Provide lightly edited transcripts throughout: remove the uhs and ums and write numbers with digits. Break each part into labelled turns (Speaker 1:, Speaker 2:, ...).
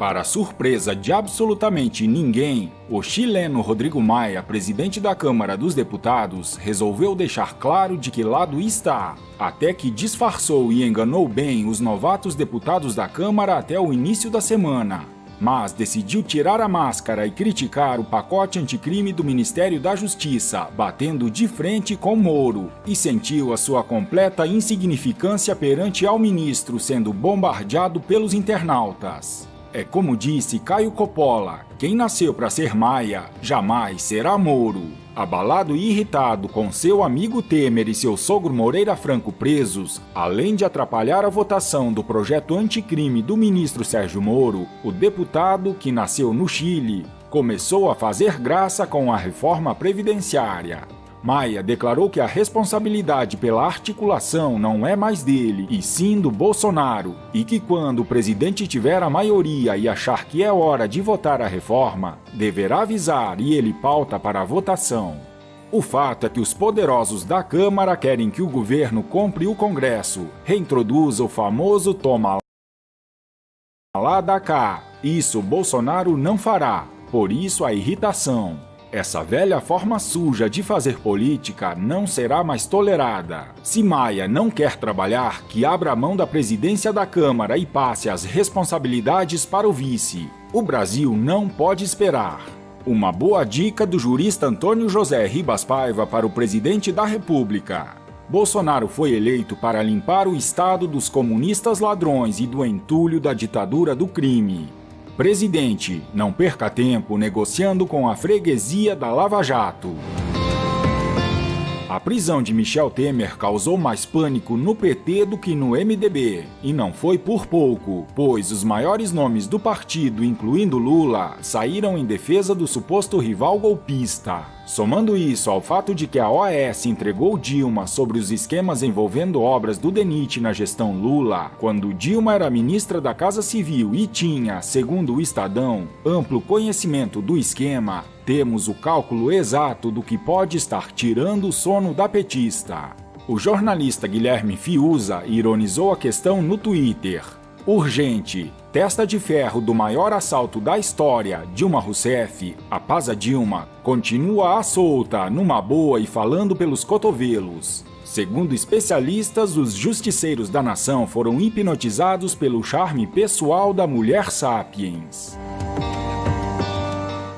Speaker 1: Para surpresa de absolutamente ninguém, o chileno Rodrigo Maia, presidente da Câmara dos Deputados, resolveu deixar claro de que lado está, até que disfarçou e enganou bem os novatos deputados da Câmara até o início da semana. Mas decidiu tirar a máscara e criticar o pacote anticrime do Ministério da Justiça, batendo de frente com Moro, e sentiu a sua completa insignificância perante ao ministro sendo bombardeado pelos internautas. É como disse Caio Coppola, quem nasceu para ser Maia, jamais será Moro. Abalado e irritado com seu amigo Temer e seu sogro Moreira Franco presos, além de atrapalhar a votação do projeto anticrime do ministro Sérgio Moro, o deputado, que nasceu no Chile, começou a fazer graça com a reforma previdenciária. Maia declarou que a responsabilidade pela articulação não é mais dele, e sim do Bolsonaro, e que quando o presidente tiver a maioria e achar que é hora de votar a reforma, deverá avisar e ele pauta para a votação. O fato é que os poderosos da Câmara querem que o governo compre o Congresso, reintroduza o famoso toma lá da cá. Isso Bolsonaro não fará, por isso a irritação. Essa velha forma suja de fazer política não será mais tolerada. Se Maia não quer trabalhar, que abra a mão da presidência da Câmara e passe as responsabilidades para o vice. O Brasil não pode esperar. Uma boa dica do jurista Antônio José Ribas Paiva para o presidente da República. Bolsonaro foi eleito para limpar o Estado dos comunistas ladrões e do entulho da ditadura do crime. Presidente, não perca tempo negociando com a freguesia da Lava Jato. A prisão de Michel Temer causou mais pânico no PT do que no MDB. E não foi por pouco, pois os maiores nomes do partido, incluindo Lula, saíram em defesa do suposto rival golpista. Somando isso ao fato de que a OAS entregou Dilma sobre os esquemas envolvendo obras do DENIT na gestão Lula, quando Dilma era ministra da Casa Civil e tinha, segundo o Estadão, amplo conhecimento do esquema, temos o cálculo exato do que pode estar tirando o sono da petista. O jornalista Guilherme Fiuza ironizou a questão no Twitter. Urgente, testa de ferro do maior assalto da história, Dilma Rousseff, a Paza Dilma, continua à solta, numa boa e falando pelos cotovelos. Segundo especialistas, os justiceiros da nação foram hipnotizados pelo charme pessoal da mulher sapiens.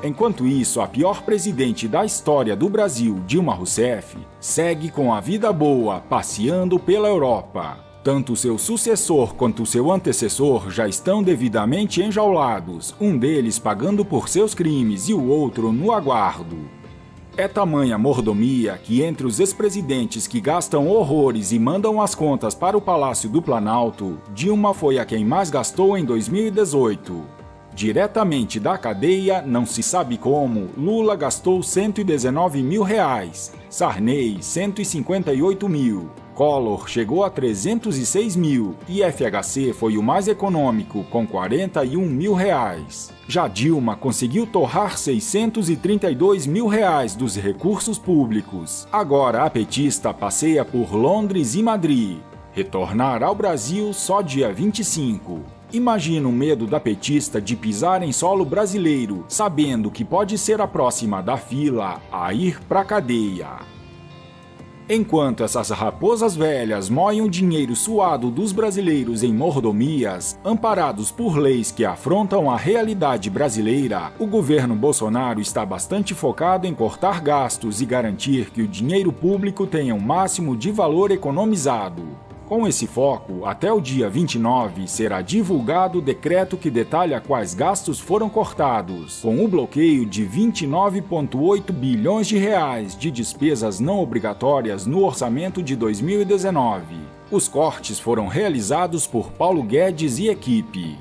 Speaker 1: Enquanto isso, a pior presidente da história do Brasil, Dilma Rousseff, segue com a vida boa, passeando pela Europa. Tanto seu sucessor quanto seu antecessor já estão devidamente enjaulados, um deles pagando por seus crimes e o outro no aguardo. É tamanha mordomia que entre os ex-presidentes que gastam horrores e mandam as contas para o Palácio do Planalto, Dilma foi a quem mais gastou em 2018. Diretamente da cadeia, não se sabe como, Lula gastou R$119 mil, Sarney 158 mil, Collor chegou a 306 mil e FHC foi o mais econômico, com R$41 mil. Já Dilma conseguiu torrar R$632 mil dos recursos públicos. Agora a petista passeia por Londres e Madrid. Retornar ao Brasil só dia 25. Imagina o medo da petista de pisar em solo brasileiro, sabendo que pode ser a próxima da fila a ir pra cadeia. Enquanto essas raposas velhas moem o dinheiro suado dos brasileiros em mordomias, amparados por leis que afrontam a realidade brasileira, o governo Bolsonaro está bastante focado em cortar gastos e garantir que o dinheiro público tenha o máximo de valor economizado. Com esse foco, até o dia 29 será divulgado o decreto que detalha quais gastos foram cortados, com o bloqueio de 29,8 bilhões de despesas não obrigatórias no orçamento de 2019. Os cortes foram realizados por Paulo Guedes e equipe.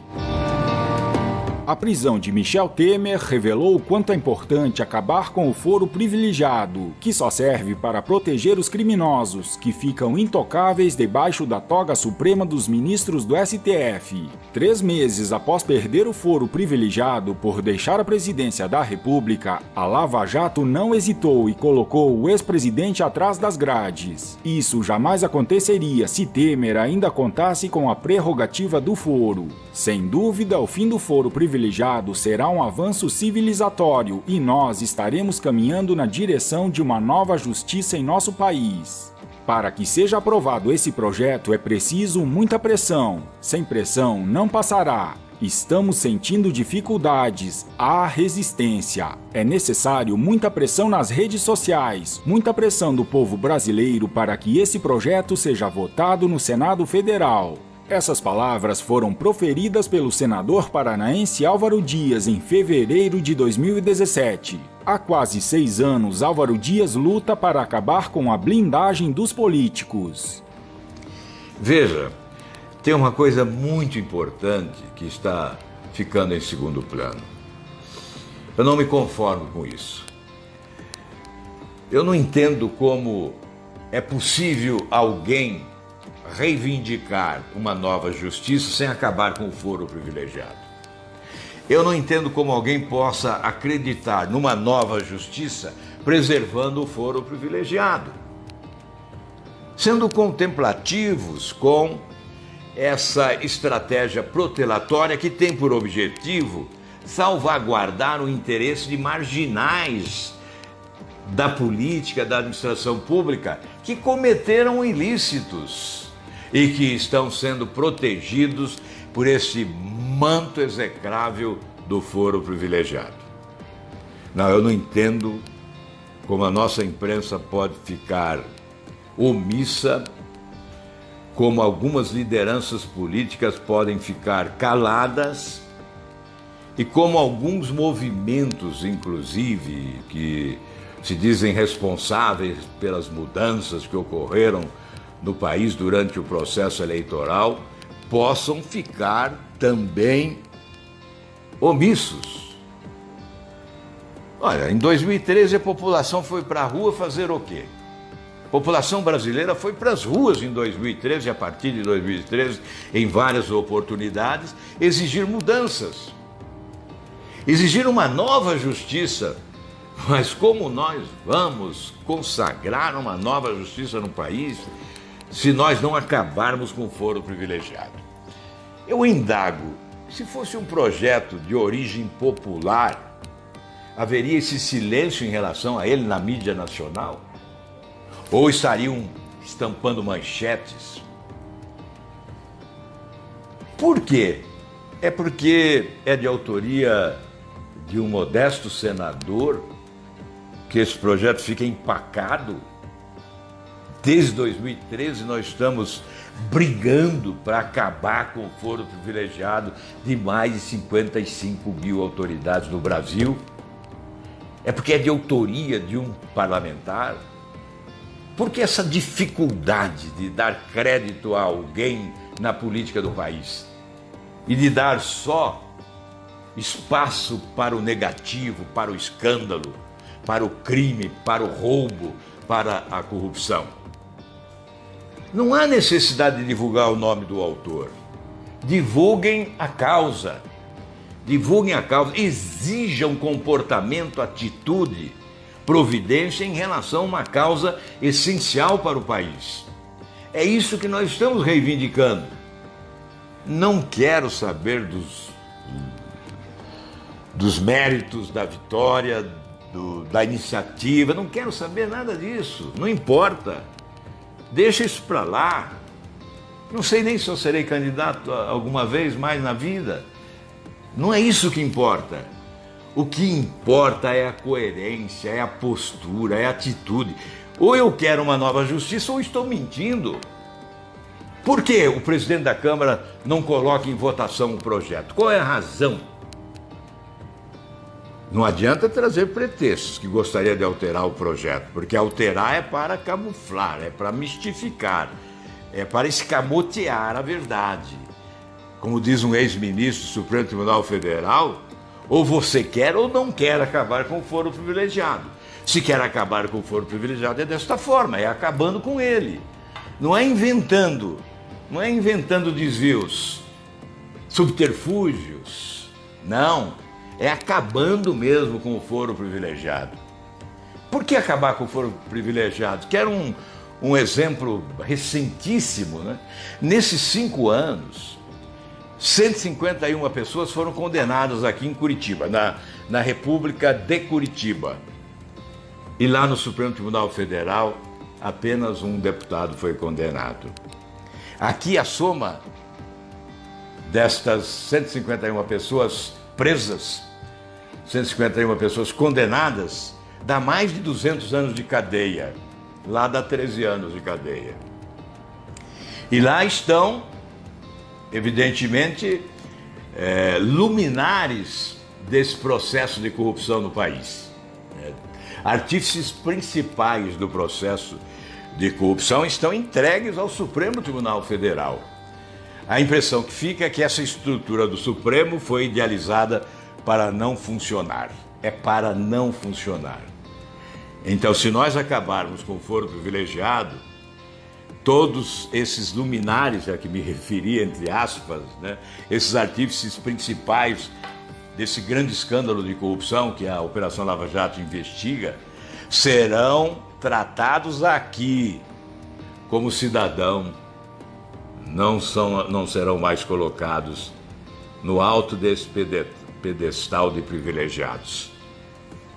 Speaker 1: A prisão de Michel Temer revelou o quanto é importante acabar com o foro privilegiado, que só serve para proteger os criminosos, que ficam intocáveis debaixo da toga suprema dos ministros do STF. 3 meses após perder o foro privilegiado por deixar a presidência da República, a Lava Jato não hesitou e colocou o ex-presidente atrás das grades. Isso jamais aconteceria se Temer ainda contasse com a prerrogativa do foro. Sem dúvida, o fim do foro privilegiado privilegiado será um avanço civilizatório e nós estaremos caminhando na direção de uma nova justiça em nosso país. Para que seja aprovado esse projeto é preciso muita pressão. Sem pressão não passará. Estamos sentindo dificuldades, há resistência. É necessário muita pressão nas redes sociais, muita pressão do povo brasileiro para que esse projeto seja votado no Senado Federal. Essas palavras foram proferidas pelo senador paranaense Álvaro Dias em fevereiro de 2017. Há quase 6 anos, Álvaro Dias luta para acabar com a blindagem dos políticos.
Speaker 2: Veja, tem uma coisa muito importante que está ficando em segundo plano. Eu não me conformo com isso. Eu não entendo como é possível alguém reivindicar uma nova justiça sem acabar com o foro privilegiado. Eu não entendo como alguém possa acreditar numa nova justiça preservando o foro privilegiado, sendo contemplativos com essa estratégia protelatória que tem por objetivo salvaguardar o interesse de marginais da política, da administração pública, que cometeram ilícitos e que estão sendo protegidos por esse manto execrável do foro privilegiado. Não, eu não entendo como a nossa imprensa pode ficar omissa, como algumas lideranças políticas podem ficar caladas e como alguns movimentos, inclusive, que se dizem responsáveis pelas mudanças que ocorreram no país durante o processo eleitoral, possam ficar também omissos. Olha, em 2013 a população foi para a rua fazer o quê? A população brasileira foi para as ruas em 2013, a partir de 2013, em várias oportunidades, exigir mudanças, exigir uma nova justiça. Mas como nós vamos consagrar uma nova justiça no país se nós não acabarmos com o foro privilegiado? Eu indago, se fosse um projeto de origem popular, haveria esse silêncio em relação a ele na mídia nacional? Ou estariam estampando manchetes? Por quê? É porque é de autoria de um modesto senador que esse projeto fica empacado. Desde 2013 nós estamos brigando para acabar com o foro privilegiado de mais de 55 mil autoridades no Brasil. É porque é de autoria de um parlamentar? Por que essa dificuldade de dar crédito a alguém na política do país? E de dar só espaço para o negativo, para o escândalo, para o crime, para o roubo, para a corrupção? Não há necessidade de divulgar o nome do autor. Divulguem a causa. Divulguem a causa. Exijam comportamento, atitude, providência em relação a uma causa essencial para o país. É isso que nós estamos reivindicando. Não quero saber dos méritos da vitória, da iniciativa, não quero saber nada disso, não importa. Deixa isso para lá. Não sei nem se eu serei candidato alguma vez mais na vida. Não é isso que importa. O que importa é a coerência, é a postura, é a atitude. Ou eu quero uma nova justiça ou estou mentindo. Por que o presidente da Câmara não coloca em votação o projeto? Qual é a razão? Não adianta trazer pretextos que gostaria de alterar o projeto, porque alterar é para camuflar, é para mistificar, é para escamotear a verdade. Como diz um ex-ministro do Supremo Tribunal Federal, ou você quer ou não quer acabar com o foro privilegiado. Se quer acabar com o foro privilegiado é desta forma, é acabando com ele. Não é inventando desvios, subterfúgios, não. É acabando mesmo com o foro privilegiado. Por que acabar com o foro privilegiado? Quero um exemplo recentíssimo, né? Nesses 5 anos, 151 pessoas foram condenadas aqui em Curitiba, na República de Curitiba. E lá no Supremo Tribunal Federal, apenas um deputado foi condenado. Aqui a soma destas 151 pessoas presas, 151 pessoas condenadas, dá mais de 200 anos de cadeia. Lá dá 13 anos de cadeia. E lá estão, evidentemente, luminares desse processo de corrupção no país. Artífices principais do processo de corrupção estão entregues ao Supremo Tribunal Federal. A impressão que fica é que essa estrutura do Supremo foi idealizada para não funcionar. É para não funcionar. Então, se nós acabarmos com o foro privilegiado, todos esses luminares a que me referi, entre aspas, né, esses artífices principais desse grande escândalo de corrupção que a Operação Lava Jato investiga, serão tratados aqui como cidadão, não serão mais colocados no alto desse pedestal de privilegiados,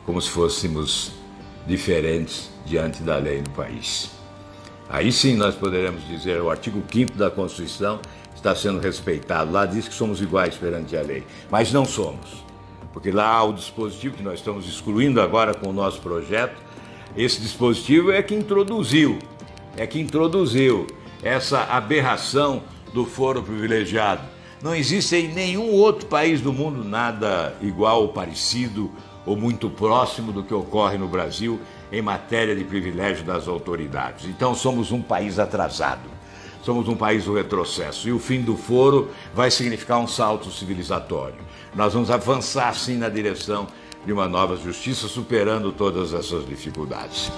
Speaker 2: como se fôssemos diferentes diante da lei no país. Aí sim nós poderemos dizer, o artigo 5º da Constituição está sendo respeitado. Lá diz que somos iguais perante a lei, mas não somos. Porque lá o dispositivo que nós estamos excluindo agora com o nosso projeto, esse dispositivo é que introduziu essa aberração do foro privilegiado. Não existe em nenhum outro país do mundo nada igual ou parecido ou muito próximo do que ocorre no Brasil em matéria de privilégio das autoridades. Então somos um país atrasado, somos um país do retrocesso, e o fim do foro vai significar um salto civilizatório. Nós vamos avançar sim na direção de uma nova justiça, superando todas essas dificuldades.